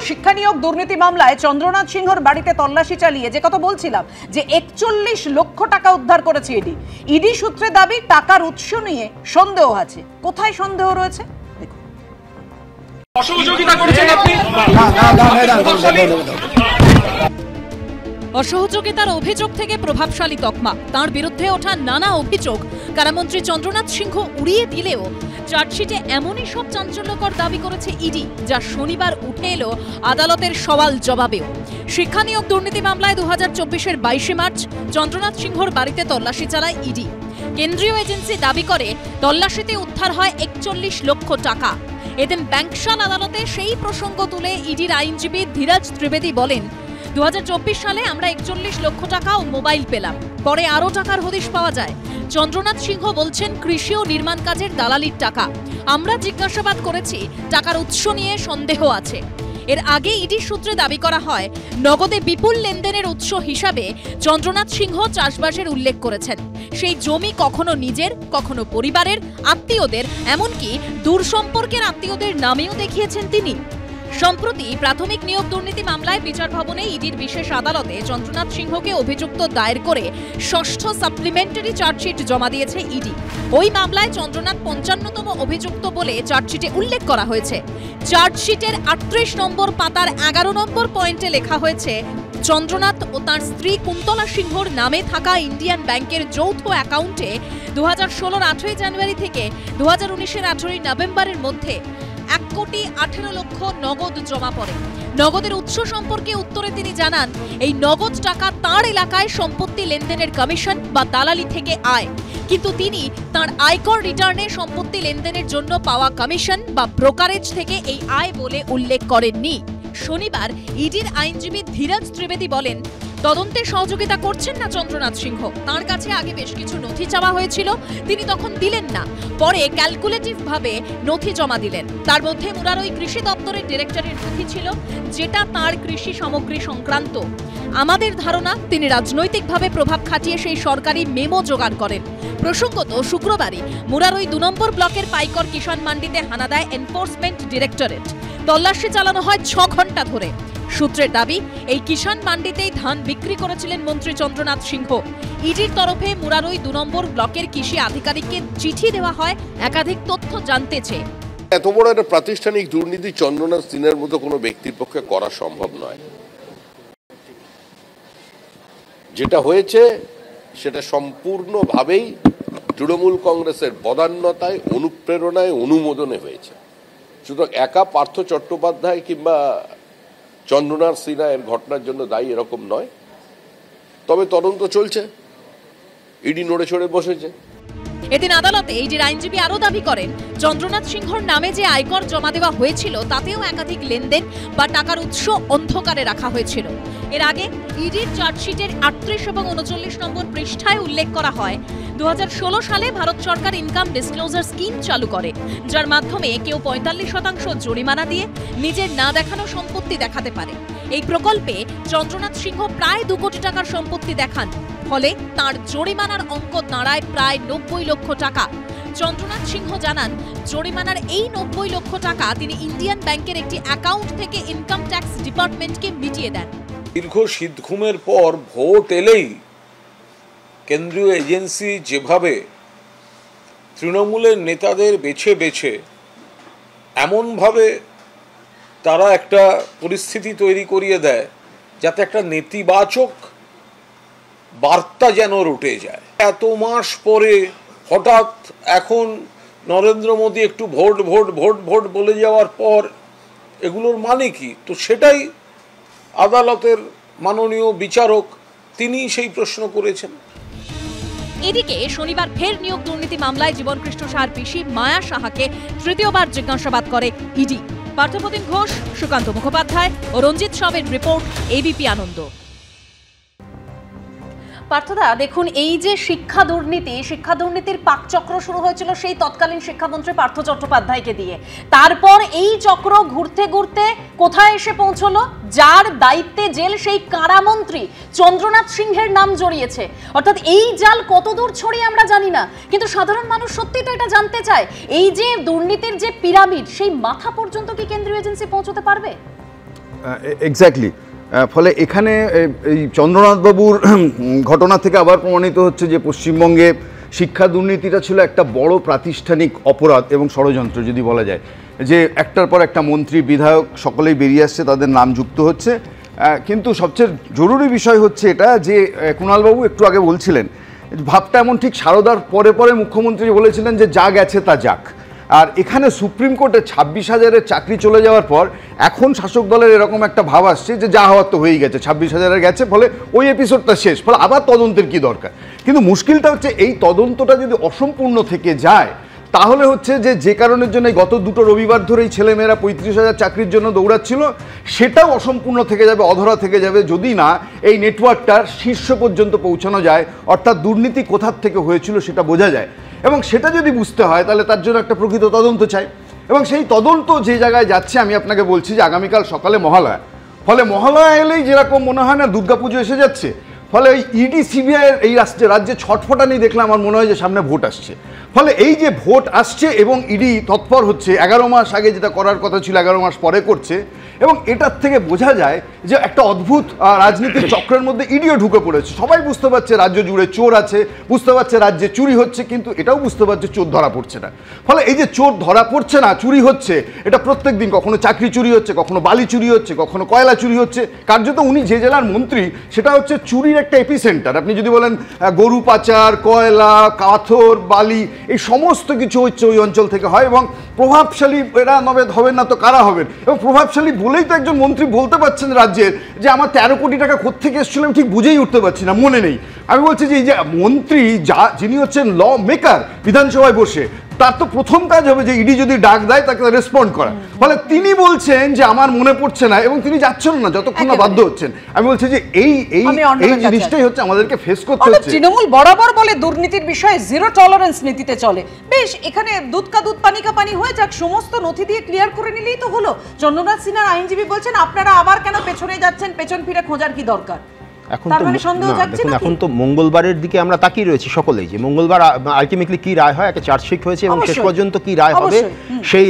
শিক্ষা নিয়োগ দুর্নীতি মামলায় চন্দ্রনাথ সিংহর বাড়িতে তল্লাশি চালিয়ে যে কথা বলছিলাম যে ৪১ লক্ষ টাকা উদ্ধার করেছে ইডি সূত্রে দাবি টাকার উৎস নিয়ে সন্দেহ আছে। কোথায় সন্দেহ রয়েছে দেখুন। অসহযোগিতা করেছেন আপনি। অসহযোগিতার অভিযোগ থেকে প্রভাবশালী তকমা, তার বিরুদ্ধে ওঠা নানা অভিযোগ কারামন্ত্রী চন্দ্রনাথ সিংহ উড়িয়ে দিলেও চার্জশিটে এমনই সব চাঞ্চল্যকর দাবি করেছে ইডি, যা শনিবার উঠে এলো আদালতের সওয়াল জবাবেও। শিক্ষা নিয়োগ দুর্নীতি মামলায় ২০২৪-এর ২২শে মার্চ চন্দ্রনাথ সিংহর বাড়িতে তল্লাশি চালায় ইডি। কেন্দ্রীয় এজেন্সি দাবি করে তল্লাশিতে উদ্ধার হয় ৪১ লক্ষ টাকা। এদিন ব্যাংকশাল আদালতে সেই প্রসঙ্গ তুলে ইডির আইনজীবী ধীরাজ ত্রিবেদী বলেন, ২০২৪ সালে আমরা ৪১ লক্ষ টাকা ও মোবাইল পেলাম, পরে আরও টাকার হদিশ পাওয়া যায়। চন্দ্রনাথ সিংহ বলছেন কৃষি ও নির্মাণ কাজের দালালির টাকা। আমরা জিজ্ঞাসাবাদ করেছি, টাকার উৎস নিয়ে সন্দেহ আছে। এর আগে ইডি সূত্রে দাবি করা হয়, নগদে বিপুল লেনদেনের উৎস হিসাবে চন্দ্রনাথ সিংহ চাষবাসের উল্লেখ করেছেন। সেই জমি কখনো নিজের, কখনো পরিবারের, আত্মীয়দের, এমনকি দূর সম্পর্কের আত্মীয়দের নামেও দেখিয়েছেন তিনি। সম্প্রতি প্রাথমিক নিয়োগ দুর্নীতি মামলায় বিচার ভবনে ইডির বিশেষ আদালতে চন্দ্রনাথ সিংহকে অভিযুক্ত দায়ের করে ষষ্ঠ সাপ্লিমেন্টারি চার্জশিট জমা দিয়েছে ইডি। ওই মামলায় চন্দ্রনাথ ৫৫তম অভিযুক্ত বলে চার্জশিটে উল্লেখ করা হয়েছে। চার্জশিটের ৩৮ নম্বর পাতার ১১ নম্বর পয়েন্টে লেখা হয়েছে, চন্দ্রনাথ ও তার স্ত্রী কুন্তলা সিংহর নামে থাকা ইন্ডিয়ান ব্যাংকের যৌথ অ্যাকাউন্টে ২০১৬-র ৮ই জানুয়ারি থেকে ২০১৯-এর ৮ই নভেম্বরের মধ্যে ১,১৮,০০,০০০ নগদ জমা পড়ে। নগদের উৎস সম্পর্কে উত্তরে তিনি জানান, এই নগদ টাকা তাঁর এলাকায় সম্পত্তি লেনদেনের কমিশন বা দালালি থেকে আয়, কিন্তু তিনি তাঁর আয়কর রিটার্নে সম্পত্তি লেনদেনের জন্য পাওয়া কমিশন বা ব্রোকারেজ থেকে এই আয় বলে উল্লেখ করেননি। শনিবার ইডির আইনজীবী ধীরাজ ত্রিবেদী বলেন, তদন্তে সহযোগিতা করছেন না চন্দ্রনাথ সিংহ। তাঁর কাছে আগে বেশ কিছু নথি চাওয়া হয়েছিল, তিনি তখন দিলেন না, পরে ক্যালকুলেটিভ ভাবে নথি জমা দিলেন। তার মধ্যে মুরারই কৃষি দপ্তরের ডিরেক্টরের নথি ছিল, যেটা তাঁর কৃষি সামগ্রী সংক্রান্ত। আমাদের ধারণা তিনি রাজনৈতিকভাবে প্রভাব খাটিয়ে সেই সরকারি মেমো জোগাড় করেন। প্রসঙ্গত, শুক্রবারই মুরারই ২ নম্বর ব্লকের পাইকর কিষাণ মান্ডিতে হানা দেয় এনফোর্সমেন্ট ডিরেক্টরেট। তল্লাশি চালানো হয় ৬ ঘন্টা ধরে। সূত্রের দাবি, এই কিষাণ মান্ডিতেই ধান বিক্রি করেছিলেন মন্ত্রী চন্দ্রনাথ সিংহ। ইডির তরফে মুরারই ২ নম্বর ব্লকের কৃষি আধিকারিককে চিঠি দেওয়া হয় একাধিক তথ্য জানতে চেয়ে। এত বড় একটা প্রাতিষ্ঠানিক দুর্নীতি চন্দ্রনাথ সিংহের মতো কোনো ব্যক্তির পক্ষে করা সম্ভব নয়। যেটা হয়েছে সেটা সম্পূর্ণভাবেই তৃণমূল কংগ্রেসের বদান্যতায়, অনুপ্রেরণায়, অনুমোদনে হয়েছে। সুতরাং একা পার্থ চট্টোপাধ্যায় কিংবা চন্দ্রনাথ সিনহা এর ঘটনার জন্য দায়ী এরকম নয়। তবে তদন্ত চলছে, ইডি নড়ে চড়ে বসেছে। এদিন আদালতে ইডির আইনজীবী আরও দাবি করেন, চন্দ্রনাথ সিংহর নামে যে আয়কর জমা দেওয়া হয়েছিল তাতেও একাধিক লেনদেন বা টাকার উৎস অন্ধকারে রাখা হয়েছিল। এর আগে ইডির চার্জশিটের ৩৮ এবং ৩৯ নম্বর পৃষ্ঠায় উল্লেখ করা হয়, ২০১৬ সালে ভারত সরকার ইনকাম ডিসক্লোজার স্কিম চালু করে, যার মাধ্যমে কেউ ৪৫% জরিমানা দিয়ে নিজের না দেখানো সম্পত্তি দেখাতে পারে। এই প্রকল্পে চন্দ্রনাথ সিংহ প্রায় ২ কোটি টাকার সম্পত্তি দেখান, ফলে তার জরিমানার অঙ্ক দাঁড়ায় প্রায় ৯০ লক্ষ টাকা। চন্দ্রনাথ সিংহ জানান, জরিমানার এই ৯০ লক্ষ টাকা তিনি ইন্ডিয়ান ব্যাংকের একটি অ্যাকাউন্ট থেকে ইনকাম ট্যাক্স ডিপার্টমেন্টকে মিটিয়ে দেন। দীর্ঘ শীত ঘুমের পর ভোট এলেই কেন্দ্রীয় এজেন্সি যেভাবে তৃণমূলের নেতাদের বেছে বেছে এমনভাবে তারা একটা পরিস্থিতি তৈরি করিয়ে দেয় যাতে একটা নেতিবাচক বার্তা যেন রটে যায়। এত মাস পরে হঠাৎ এখন নরেন্দ্র মোদী একটু ভোট ভোট ভোট ভোট বলে যাওয়ার পর এগুলোর মানে কি? তো সেটাই আদালতের মাননীয় বিচারক তিনি সেই প্রশ্ন করেছেন। এদিকে শনিবার ফের নিয়োগ দুর্নীতি মামলায় জীবনকৃষ্ণ সাহার পিসি মায়া সাহাকে তৃতীয়বার জিজ্ঞাসাবাদ করে ইডি। পার্থপ্রতিম ঘোষ, সুকান্ত মুখোপাধ্যায় ও রঞ্জিত সাবের রিপোর্ট, এবিপি আনন্দ। পার্থদা, দেখুন, এই যে শিক্ষা দুর্নীতির পাকচক্র শুরু হয়েছিল সেই তৎকালীন শিক্ষামন্ত্রী পার্থ চট্টোপাধ্যায়কে দিয়ে। তারপর এই চক্র ঘুরতে ঘুরতে কোথায় এসে পৌঁছলো? যার দায়িত্বে জেল সেই কারামন্ত্রী চন্দ্রনাথ সিংহের নাম জড়িয়েছে। অর্থাৎ এই জাল কতদূর ছড়িয়ে আমরা জানি না, কিন্তু সাধারণ মানুষ সত্যি তো এটা জানতে চায়। এই যে দুর্নীতির যে পিরামিড, সেই মাথা পর্যন্ত কি কেন্দ্রীয় এজেন্সি পৌঁছতে পারবে? এক্স্যাক্টলি। ফলে এখানে এই চন্দ্রনাথবাবুর ঘটনা থেকে আবার প্রমাণিত হচ্ছে যে পশ্চিমবঙ্গে শিক্ষা দুর্নীতিটা ছিল একটা বড় প্রাতিষ্ঠানিক অপরাধ এবং ষড়যন্ত্র যদি বলা যায়, যে একটার পর একটা মন্ত্রী বিধায়ক সকলেই বেরিয়ে আসছে, তাদের নাম যুক্ত হচ্ছে। কিন্তু সবচেয়ে জরুরি বিষয় হচ্ছে এটা যে কুণালবাবু একটু আগে বলছিলেন, ভাবটা এমন ঠিক সারদার পরে পরে মুখ্যমন্ত্রী বলেছিলেন যে যা গেছে তা যাক। আর এখানে সুপ্রিম কোর্টে 26,000-এর চাকরি চলে যাওয়ার পর এখন শাসক দলের এরকম একটা ভাব আসছে যে যা হওয়ার তো হয়েই গেছে, 26,000-এর গেছে, ফলে ওই এপিসোডটা শেষ, ফলে আবার তদন্তের কি দরকার। কিন্তু মুশকিলটা হচ্ছে এই তদন্তটা যদি অসম্পূর্ণ থেকে যায় তাহলে হচ্ছে যে কারণের জন্য গত 2 রবিবার ধরেই ছেলেমেয়েরা 35,000 চাকরির জন্য দৌড়াচ্ছিল সেটাও অসম্পূর্ণ থেকে যাবে, অধরা থেকে যাবে, যদি না এই নেটওয়ার্কটার শীর্ষ পর্যন্ত পৌঁছানো যায়, অর্থাৎ দুর্নীতি কোথার থেকে হয়েছিল সেটা বোঝা যায়। এবং সেটা যদি বুঝতে হয় তাহলে তার জন্য একটা প্রকৃত তদন্ত চাই, এবং সেই তদন্ত যে জায়গায় যাচ্ছে আমি আপনাকে বলছি যে আগামীকাল সকালে মহালয়া, ফলে মহালয়া এলেই যেরকম মনে হয় না দুর্গাপুজো এসে যাচ্ছে, ফলে ওই ইডি সিবিআইয়ের এই রাজ্যে ছটফটানি দেখলে আমার মনে হয় যে সামনে ভোট আসছে। ফলে এই যে ভোট আসছে এবং ইডি তৎপর হচ্ছে, 11 মাস আগে যেটা করার কথা ছিল 11 মাস পরে করছে, এবং এটার থেকে বোঝা যায় যে একটা অদ্ভুত রাজনীতির চক্রের মধ্যে ইডিও ঢুকে পড়েছে। সবাই বুঝতে পারছে রাজ্য জুড়ে চোর আছে, বুঝতে পারছে রাজ্যে চুরি হচ্ছে, কিন্তু এটাও বুঝতে পারছে চোর ধরা পড়ছে না। ফলে এই যে চোর ধরা পড়ছে না, চুরি হচ্ছে, এটা প্রত্যেক দিন কখনো চাকরি চুরি হচ্ছে, কখনো বালি চুরি হচ্ছে, কখনো কয়লা চুরি হচ্ছে। কার্যত উনি যে জেলার মন্ত্রী সেটা হচ্ছে চুরির একটা এপিসেন্টার। আপনি যদি বলেন গরু পাচার, কয়লা, পাথর, বালি, এই সমস্ত কিছু হচ্ছে ওই অঞ্চল থেকে হয়, এবং প্রভাবশালী এরা হবেন না তো কারা হবেন, এবং প্রভাবশালী বলেই তো একজন মন্ত্রী বলতে পারছেন রাজ্যের যে আমার 13 কোটি টাকা কোত্থেকে এসেছিল আমি ঠিক বুঝেই উঠতে পারছি না, মনে নেই। আমি বলছি যে এই যে মন্ত্রী যিনি হচ্ছেন ল মেকার বিধানসভায় বসে, তার তো প্রথম কাজ হবে যে ইডি যদি ডাক দেয় তাকে রেসপন্ড করা। ফলে তিনি বলছেন যে আমার মনে পড়ছে না, এবং তিনি যাচ্ছেন না যতক্ষণ না বাধ্য হচ্ছেন। আমি বলছি যে এই জিনিসটাই হচ্ছে আমাদেরকে ফেস করতে হচ্ছে। তৃণমূল বরাবর বলে দুর্নীতির বিষয়ে জিরো টলারেন্স নীতিতে চলে। বেশ, এখানে দুধ কা দুধ পানি কা পানি হয়ে যাক, সমস্ত নথি দিয়ে ক্লিয়ার করে নিলেই তো হলো। চন্দ্রনাথ সিনহার আইনজীবী বলছেন আপনারা আবার কেন পেছনে যাচ্ছেন, পেছন ফিরে খোঁজার কি দরকার? এখন তো মঙ্গলবারের দিকে আমরা তাকিয়ে রয়েছি সকলেই, যে মঙ্গলবার আলটিমেটলি কি রায় হয়। একটা চার্জশিট হয়েছে এবং শেষ পর্যন্ত কি রায় হবে, সেই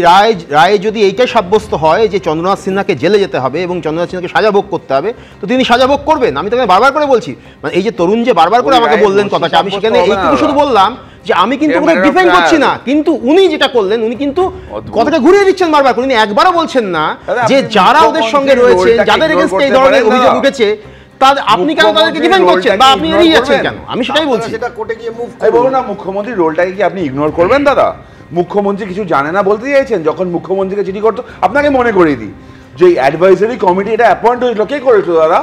রায় যদি এইটাই সাব্যস্ত হয় যে চন্দ্রনাথ সিনহাকে জেলে যেতে হবে এবং চন্দ্রনাথ সিনহাকে সাজা ভোগ করতে হবে, তো তিনি সাজা ভোগ করবেন। আমি তাকে বারবার করে বলছি, মানে এই যে তরুণ যে বারবার করে আমাকে বললেন কথাটা, আমি সেখানে এইটুকু শুধু বললাম যে আমি কিন্তু ওকে ডিফেন্ড করছি না, কিন্তু উনি যেটা করলেন উনি কিন্তু কথাটা ঘুরিয়ে দিচ্ছেন বারবার করে। উনি একবারও বলছেন না যে যারা ওদের সঙ্গে রয়েছে, যাদের এগেইনস্টে এই ধরনের অভিযোগ উঠেছে, আপনি কেন তাদেরকে ডিফেন্ড করছেন বা আপনি এড়িয়ে যাচ্ছেন কেন? আমি সেটাই বলছি। সেটা কোর্টে গিয়ে মুভ করুন না। মুখ্যমন্ত্রীর রোলটাকে কি আপনি ইগনোর করবেন দাদা? মুখ্যমন্ত্রী কিছু জানে না বলতে চাইছেন? যখন মুখ্যমন্ত্রীকে চিঠি করতো, আপনাকে মনে করিয়ে দিই যে অ্যাডভাইজারি কমিটি এটা অ্যাপয়েন্ট হয়েছিল, কে করেছিল দাদা?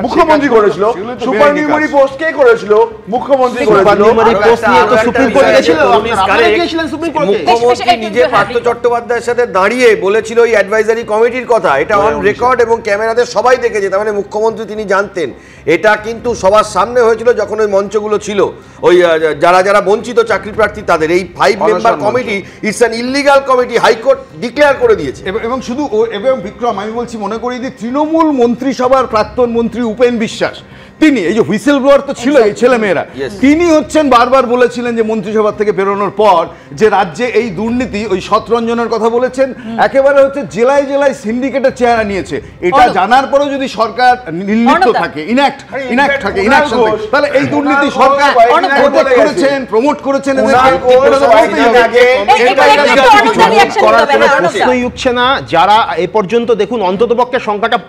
মুখ্যমন্ত্রী করেছিল। সুপারনিউমারি পোস্ট কে করেছিল? মুখ্যমন্ত্রী করেছিল। সুপারনিউমারি পোস্ট নিয়ে তো সুপ্রিম কোর্টে গিয়েছিল, আপনারা গিয়েছিলেন সুপ্রিম কোর্টে। মুখ্যমন্ত্রী নিজে পার্থ চট্টোপাধ্যায়ের সাথে দাঁড়িয়ে বলেছিল এই অ্যাডভাইজারি কমিটির কথা, এটা অন রেকর্ড এবং ক্যামেরাতে সবাই দেখেছে। তার মানে মুখ্যমন্ত্রী তিনি জানতেন। এটা কিন্তু সবার সামনে হয়েছিল যখন ওই মঞ্চগুলো ছিল, ওই যারা বঞ্চিত চাকরি প্রার্থী তাদের। এই 5 member committee it's an illegal committee, high court declare করে দিয়েছে। এবং শুধু এবং বিক্রম, আমি বলছি মনে করি যে তৃণমূল মন্ত্রিসভার প্রাক্তন মন্ত্রী উপেন বিশ্বাস, তিনি এই যে হুইসেল ব্লোয়ার তো ছিল এই ছেলেমেয়েরা, তিনি হচ্ছেন বারবার বলেছিলেন যে মন্ত্রিসভা থেকে বেরোনোর পর যে রাজ্যে এই দুর্নীতি, ওই শতরঞ্জনের কথা বলেছেন, একেবারে হচ্ছে জেলায় জেলায় সিন্ডিকেটের চেহারা নিয়েছে। এটা জানার পরেও যদি সরকার নির্লিপ্ত থাকে, ইনঅ্যাক্ট থাকে, তাহলে এই দুর্নীতি সরকার করেছেন, প্রমোট করেছেন। প্রশ্নই উঠছে না। যারা এ পর্যন্ত দেখুন অন্ততপক্ষে সংখ্যাটা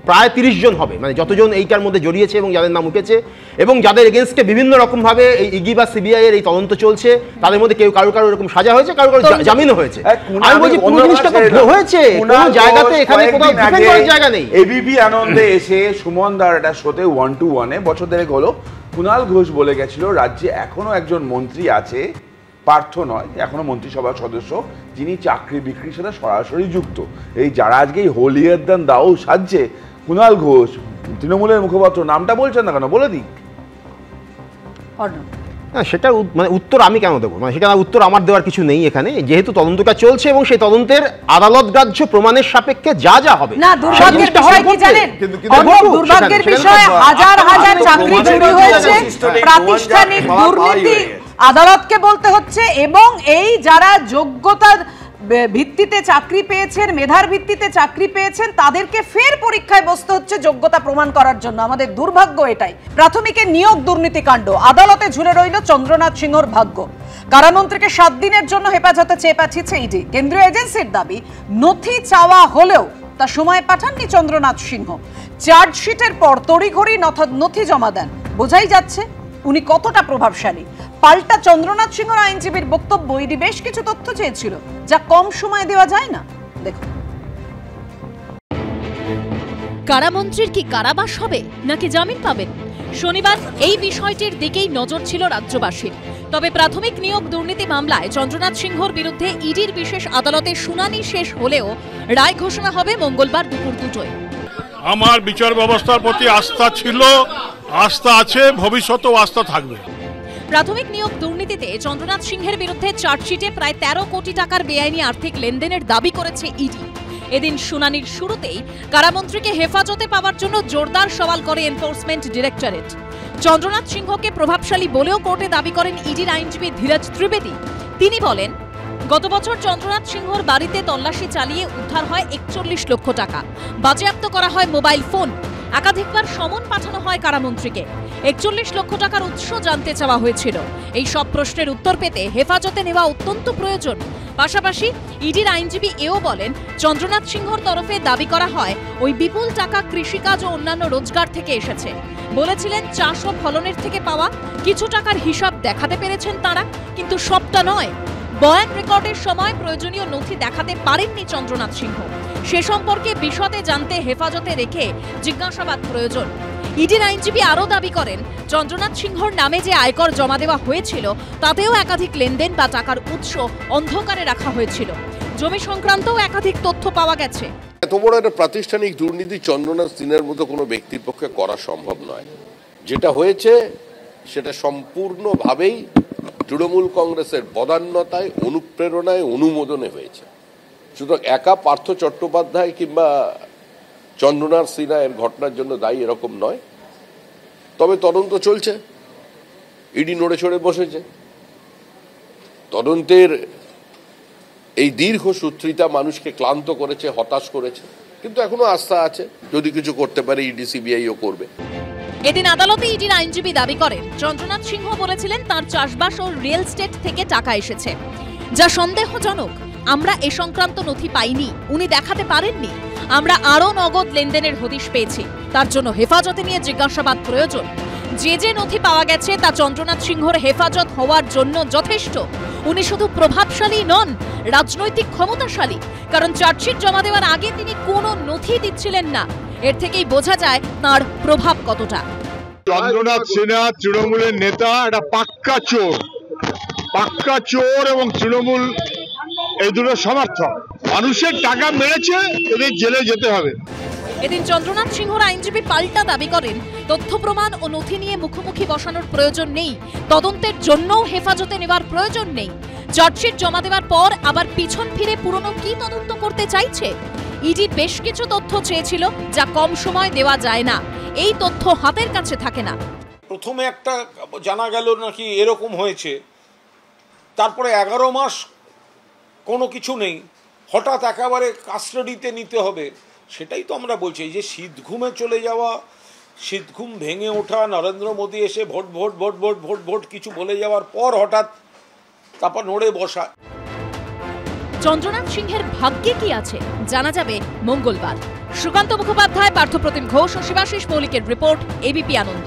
প্রায় 30 জন হবে, মানে যতজন এইটার মধ্যে জড়িয়েছে এবং যাদের নাম উঠেছে এবং যাদের এগেনস্টে বিভিন্ন রকম ভাবে এই ইগি বা সিবিআই এর এই তদন্ত চলছে, তাদের মধ্যে কেউ কারো এরকম সাজা হয়েছে, কারো জামিনও হয়েছে। আমি বলছি পুরো জিনিসটা তো হয়েছে, কোন জায়গাতে এখানে কোথাও ডিফেন্ড করার জায়গা নেই। এবিপি আনন্দে এসে সুমন দার একটা শোতে 1-to-1 বছর দেড়েক হলো কুণাল ঘোষ বলে গেছিল রাজ্যে এখনো একজন মন্ত্রী আছে, পার্থ নয়, এখনো মন্ত্রিসভার সদস্য, যিনি চাকরি বিক্রির সাথে সরাসরি যুক্ত। এই যারা আজকে এই হোলিয়ার দান দাও সাজছে, কুণাল ঘোষ তৃণমূলের মুখপাত্র, নামটা বলছেন না কেন, বলে দিই। সেটা মানে উত্তর আমি কেন দেবো? মানে সেটা উত্তর আমার দেওয়ার কিছু নেই এখানে, যেহেতু তদন্তটা চলছে এবং সেই তদন্তের আদালত গ্রাহ্য প্রমাণের সাপেক্ষে যা যা হবে। না, দুর্ভাগ্যের বিষয় কি জানেন? দুর্ভাগ্যের বিষয় হাজার হাজার চাকরি চুরি হয়েছে, প্রাতিষ্ঠানিক দুর্নীতি আদালতকে বলতে হচ্ছে, এবং এই যারা যোগ্যতা ভিত্তিতে চাকরি পেয়েছেন, মেধার ভিত্তিতে চাকরি পেয়েছেন, তাদেরকে ফের পরীক্ষায় বসতে হচ্ছে যোগ্যতা প্রমাণ করার জন্য। আমাদের দুর্ভাগ্য এটাই। প্রাথমিকে নিয়োগ দুর্নীতিকাণ্ড, আদালতে ঝুলে রইল চন্দ্রনাথ সিংহর ভাগ্য। কারামন্ত্রীকে 7 দিনের জন্য হেফাজতে চেয়ে পাঠিয়েছে ইডি। কেন্দ্রীয় এজেন্সির দাবি, নথি চাওয়া হলেও তা সময় পাঠাননি চন্দ্রনাথ সিংহ। চার্জশিটের পর তড়িঘড়ি নথি জমা দেন। বোঝাই যাচ্ছে উনি কতটা প্রভাবশালী। পাল্টা চন্দ্রনাথ সিংহর আইনজীবীর বক্তব্য, ইডি বেশ কিছু তথ্য চেয়েছিল যা কম সময় দেওয়া যায় না। দেখুন, কারামন্ত্রীর কি কারাবাস হবে নাকি জামিন পাবেন? শনিবার এই বিষয়টির দিকেই নজর ছিল রাজ্যবাসীর। তবে প্রাথমিক নিয়োগ দুর্নীতি মামলায় চন্দ্রনাথ সিংহর বিরুদ্ধে ইডির বিশেষ আদালতে শুনানি শেষ হলেও রায় ঘোষণা হবে মঙ্গলবার দুপুর 2টায়। আমার বিচার ব্যবস্থার প্রতি আস্থা ছিল, আস্থা আছে, ভবিষ্যতেও আস্থা থাকবে। প্রাথমিক নিয়োগ দুর্নীতিতে চন্দ্রনাথ সিংহের বিরুদ্ধে চার্জশিটে প্রায় 13 কোটি টাকার বেআইনি আর্থিক লেনদেনের দাবি করেছে ইডি। এদিন শুনানির শুরুতেই কারামন্ত্রীকে হেফাজতে পাওয়ার জন্য জোরদার সওয়াল করে এনফোর্সমেন্ট ডিরেক্টরেট। চন্দ্রনাথ সিংহকে প্রভাবশালী বলেও কোর্টে দাবি করেন ইডির আইনজীবী ধীরজ ত্রিবেদী। তিনি বলেন, গত বছর চন্দ্রনাথ সিংহর বাড়িতে তল্লাশি চালিয়ে উদ্ধার হয় 41 লক্ষ টাকা, বাজেয়াপ্ত করা হয় মোবাইল ফোন, একাধিকবার সমন পাঠানো হয় কারামন্ত্রীকে। 41 লক্ষ টাকার উৎস জানতে চাওয়া হয়েছিল। এই সব প্রশ্নের উত্তর পেতে হেফাজতে নেওয়া অত্যন্ত প্রয়োজন। পাশাপাশি ইডির আইনজীবী এও বলেন, চন্দ্রনাথ সিংহর তরফে দাবি করা হয় ওই বিপুল টাকা কৃষিকাজ ও অন্যান্য রোজগার থেকে এসেছে। বলেছিলেন চাষ ও ফলনের থেকে পাওয়া কিছু টাকার হিসাব দেখাতে পেরেছেন তারা, কিন্তু সবটা নয়। বয়ান রেকর্ডের সময় প্রয়োজনীয় নথি দেখাতে পারেননি চন্দ্রনাথ সিংহ। সে সম্পর্কে বিশদে জানতে হেফাজতে রেখে জিজ্ঞাসাবাদ প্রয়োজন। ইডির আইনজীবী আরও দাবি করেন, চন্দ্রনাথ সিংহর নামে যে আয়কর জমা দেওয়া হয়েছিল তাতেও একাধিক লেনদেন বা টাকার উৎস অন্ধকারে রাখা হয়েছিল। জমি সংক্রান্তও একাধিক তথ্য পাওয়া গেছে। এত বড় একটা প্রাতিষ্ঠানিক দুর্নীতি চন্দ্রনাথ সিংহের মতো কোনো ব্যক্তির পক্ষে করা সম্ভব নয়। যেটা হয়েছে সেটা সম্পূর্ণভাবেই তৃণমূল কংগ্রেসের বদান্যতায়, অনুপ্রেরণায়, অনুমোদনে হয়েছে। সুতরাং একা পার্থ চট্টোপাধ্যায় কিংবা চন্দ্রনাথ সিনহা এর ঘটনার জন্য দায়ী এরকম নয়। তবে তদন্ত চলছে, ইডি নড়ে চড়ে বসেছে। তদন্তের এই দীর্ঘ সূত্রিতা মানুষকে ক্লান্ত করেছে, হতাশ করেছে, কিন্তু এখনো আস্থা আছে, যদি কিছু করতে পারে ইডি সিবিআইও করবে। এদিন আদালতে ইডির আইনজীবী দাবি করেন, চন্দ্রনাথ সিংহ বলেছিলেন তার চাষবাস ও রিয়েল এস্টেট থেকে টাকা এসেছে, যা সন্দেহজনক। আমরা এ সংক্রান্ত নথি পাইনি, উনি দেখাতে পারেননি। আমরা আরও নগদ লেনদেনের হদিশ পেয়েছি, তার জন্য হেফাজতে নিয়ে জিজ্ঞাসাবাদ প্রয়োজন। যে নথি পাওয়া গেছে তা চন্দ্রনাথ সিংহর হেফাজত হওয়ার জন্য যথেষ্ট। উনি শুধু প্রভাবশালী নন, রাজনৈতিক ক্ষমতাশালী। কারণ চার্জশিট জমা দেওয়ার আগে তিনি কোনো নথি দিচ্ছিলেন না। এর থেকেই বোঝা যায় তার প্রভাব কতটা। চন্দ্রনাথ সিনহা তৃণমূলের নেতা, একটা পাক্কা চোর এবং তৃণমূল এই দুটো সমর্থক। মানুষের টাকা মেরেছে, এদের জেলে যেতে হবে। এদিন চন্দ্রনাথ সিংহর আইনজীবী পাল্টা দাবি করেন, তথ্য প্রমাণ ও নথি নিয়ে মুখোমুখি বসানোর প্রয়োজন নেই, তদন্তের জন্যও হেফাজতে নেওয়ার প্রয়োজন নেই। চার্জশিট জমা দেওয়ার পর আবার পিছন ফিরে পুরনো কি তদন্ত করতে চাইছে? ইডি বেশ কিছু তথ্য চেয়েছিল যা কম সময় দেওয়া যায় না। এই তথ্য হাতের কাছে থাকে না। প্রথমে একটা জানা গেল নাকি এরকম হয়েছে, তারপরে 11 মাস কোনো কিছু নেই, হঠাৎ একেবারে কাস্টাডিতে নিতে হবে। সেটাই তো আমরা বলছি, যে শীত ঘুমে চলে যাওয়া, শীত ঘুম ভেঙে ওঠা, নরেন্দ্র মোদী এসে vote vote vote vote vote vote কিছু বলে যাওয়ার পর হঠাৎ তারপর নড়ে বসা। চন্দ্রনাথ সিংহের ভাগ্যে কি আছে জানা যাবে মঙ্গলবার। সুকান্ত মুখোপাধ্যায়, পার্থপ্রতিম ঘোষ ও শিবাশিস মৌলিকের রিপোর্ট, এবিপি আনন্দ।